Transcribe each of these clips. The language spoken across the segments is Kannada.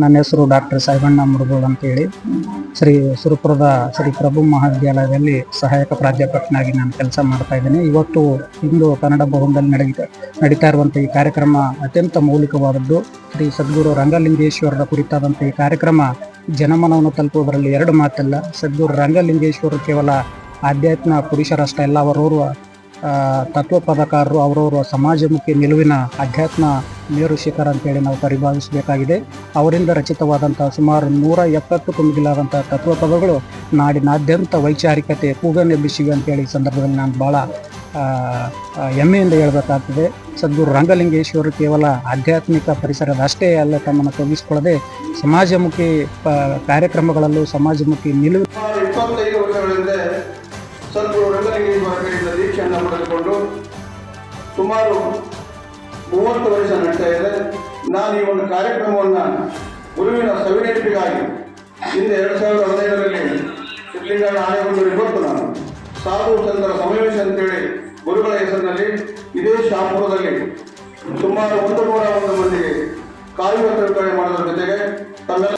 ನನ್ನ ಹೆಸರು ಡಾಕ್ಟರ್ ಸಾಹೇಬಣ್ಣ ಮುರುಗೋಳ್ ಅಂತೇಳಿ ಸುರಪುರದ ಶ್ರೀ ಪ್ರಭು ಮಹಾವಿದ್ಯಾಲಯದಲ್ಲಿ ಸಹಾಯಕ ಪ್ರಾಧ್ಯಾಪಕನಾಗಿ ನಾನು ಕೆಲಸ ಮಾಡ್ತಾ ಇದ್ದೇನೆ. ಇವತ್ತು ಇಂದು ಕನ್ನಡ ಭವನದಲ್ಲಿ ನಡೀತಾ ಇರುವಂಥ ಈ ಕಾರ್ಯಕ್ರಮ ಅತ್ಯಂತ ಮೌಲಿಕವಾದದ್ದು. ಶ್ರೀ ಸದ್ಗುರು ರಂಗಲಿಂಗೇಶ್ವರರ ಕುರಿತಾದಂಥ ಈ ಕಾರ್ಯಕ್ರಮ ಜನಮನವನ್ನು ತಲುಪುವುದರಲ್ಲಿ ಎರಡು ಮಾತಿಲ್ಲ. ಸದ್ಗುರು ರಂಗಲಿಂಗೇಶ್ವರರು ಕೇವಲ ಆಧ್ಯಾತ್ಮ ಪುರುಷರಷ್ಟೇ ಅಲ್ಲ, ಅವರವರು ತತ್ವಪದಕಾರರು, ಅವರವರ ಸಮಾಜಮುಖಿ ನಿಲುವಿನ ಅಧ್ಯಾತ್ಮ ಮೇರು ಶಿಖರ ಅಂತೇಳಿ ನಾವು ಪರಿಭಾವಿಸಬೇಕಾಗಿದೆ. ಅವರಿಂದ ರಚಿತವಾದಂಥ ಸುಮಾರು 170ಕ್ಕೂ ಮಿಗಿಲಾದಂಥ ತತ್ವಪದಗಳು ನಾಡಿನಾದ್ಯಂತ ವೈಚಾರಿಕತೆ ಕೂಗನೆಬ್ಬಿಸಿವೆ ಅಂತೇಳಿ ಈ ಸಂದರ್ಭದಲ್ಲಿ ನಾನು ಭಾಳ ಹೆಮ್ಮೆಯಿಂದ ಹೇಳಬೇಕಾಗ್ತದೆ. ಸದ್ಗುರು ರಂಗಲಿಂಗೇಶ್ವರರು ಕೇವಲ ಆಧ್ಯಾತ್ಮಿಕ ಪರಿಸರದ ಅಷ್ಟೇ ಅಲ್ಲ, ತಮ್ಮನ್ನು ತೊಡಗಿಸಿಕೊಳ್ಳದೆ ಸಮಾಜಮುಖಿ ಕಾರ್ಯಕ್ರಮಗಳಲ್ಲೂ ಸಮಾಜಮುಖಿ ನಿಲುವು ಸದ್ಗುರು ರಂಗಲಿಂಗೇಶ್ವರ ಕಡೆಯಿಂದ ದೀಕ್ಷೆಯನ್ನು ಪಡೆದುಕೊಂಡು ಸುಮಾರು 30 ವರ್ಷ ನಡೀತಾ ಇದೆ. ನಾನು ಈ ಒಂದು ಕಾರ್ಯಕ್ರಮವನ್ನು ಗುರುವಿನ ಸವಿನೆನಪಿಗಾಗಿ ಹಿಂದೆ 2015ರಲ್ಲಿ ಸಿದ್ಧಲಿಂಗಣ್ಣ ಆನೆಗೊಂಡು ಇವತ್ತು ನಾನು ಸಾಧು ಸಂತರ ಸಮಾವೇಶ ಅಂತೇಳಿ ಗುರುಗಳ ಹೆಸರಿನಲ್ಲಿ ಇದೇ ಶಾಪುರದಲ್ಲಿ ಸುಮಾರು 101 ಮಂದಿಗೆ ಕಾಯುವ ತಿಳುವಳಿಕೆ ಮಾಡೋದ್ರ ಜೊತೆಗೆ ತಮ್ಮೆಲ್ಲ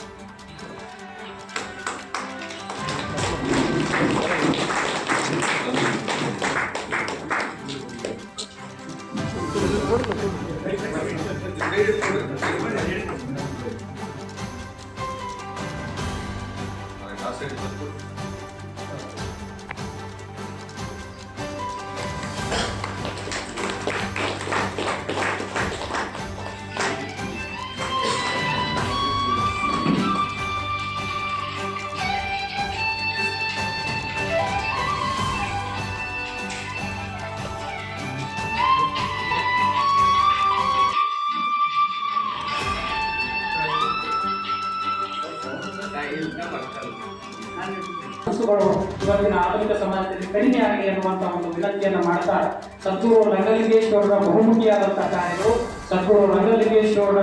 ಇವತ್ತಿನ ಆಧುನಿಕ ಸಮಾಜದಲ್ಲಿ ಕಡಿಮೆ ಆಗಿದೆ ಎನ್ನುವಂತಹ ಒಂದು ವಿನಂತಿಯನ್ನು ಮಾಡ್ತಾ, ಸದ್ಗುರು ರಂಗಲಿಂಗೇಶ್ವರರ ಬಹುಮುಖಿಯಾದಂತಹ ಕಾರ್ಯಗಳು, ಸದ್ಗುರು ರಂಗಲಿಂಗೇಶ್ವರರ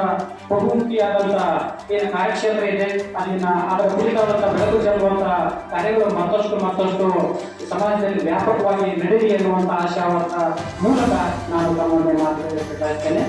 ಬಹುಮುಖಿಯಾದಂತಹ ಏನು ಕಾರ್ಯಕ್ಷೇತ್ರ ಇದೆ ಅದರ ಕುರಿತಾದಂತಹ ಬೆಳಕು ಚೆಲ್ಲುವಂತಹ ಕಾರ್ಯಗಳು ಮತ್ತಷ್ಟು ಸಮಾಜದಲ್ಲಿ ವ್ಯಾಪಕವಾಗಿ ನಡೆಯಲಿ ಎನ್ನುವಂತಹ ಆಶಾವಾದ ಮೂಲಕ ನಾನು ತಮ್ಮನ್ನು ಮಾತನಾಡಬೇಕಾಗ್ತೇನೆ.